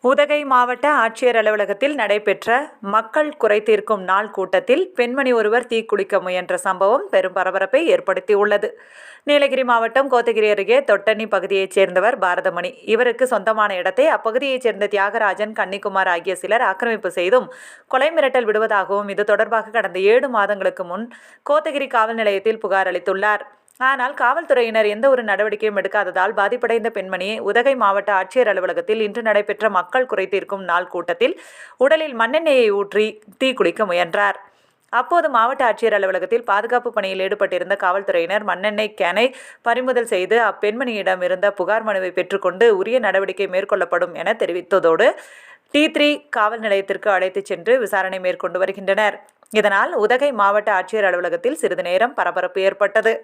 உதகை மாவட்ட ஆட்சியர் அலுவலகத்தில் நடைபெற்ற மக்கள் குறைதீர்க்கும் நாள் கூட்டத்தில் பெண்மணி ஒருவர் தீக்குளிக்க முயன்ற சம்பவம் பெரும் பரபரப்பை ஏற்படுத்தியுள்ளது. நீலகிரி மாவட்டம் கோத்தகிரி அருகே தொட்டணி பகுதியைச் சேர்ந்தவர் பாரதமணி. இவருக்கு சொந்தமான இடத்தை அப்பகுதியைச் சேர்ந்த தியாகராஜன், கன்னிக்குமார் ஆகிய சிலர் ஆக்கிரமிப்பு செய்தும் கொலை மிரட்டல் விடுவதாகவும் இது தொடர்பாக கடந்த 7 மாதங்களுக்கு முன் கோத்தகிரி காவல் நிலையத்தில் புகார் அளித்துள்ளார். ஆனால் காவல்துறையினர் எந்த ஒரு நடவடிக்கையும் எடுக்காததால் பாதிப்படைந்த பெண்மணியை உதகை மாவட்ட ஆட்சியர் அலுவலகத்தில் இன்று நடைபெற்ற மக்கள் குறைதீர்க்கும் நாள் கூட்டத்தில் உடலில் மண்ணெண்ணெயை ஊற்றி தீக்குளிக்க முயன்றார். அப்போது மாவட்ட ஆட்சியர் அலுவலகத்தில் பாதுகாப்பு பணியில் ஈடுபட்டிருந்த காவல்துறையினர் மண்ணெண்ணெய் கேனை பறிமுதல் செய்து அப்பெண்மணியிடம் இருந்த புகார் மனுவை பெற்றுக்கொண்டு உரிய நடவடிக்கை மேற்கொள்ளப்படும் என தெரிவித்ததோடு T3 காவல் நிலையத்திற்கு அழைத்துச் சென்று விசாரணை மேற்கொண்டு வருகின்றனர். இதனால் உதகை மாவட்ட ஆட்சியர் அலுவலகத்தில் சிறிது நேரம் பரபரப்பு ஏற்பட்டது.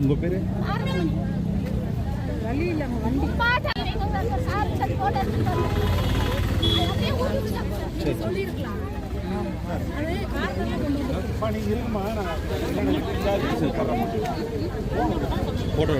உங்க பேரு போட்டோ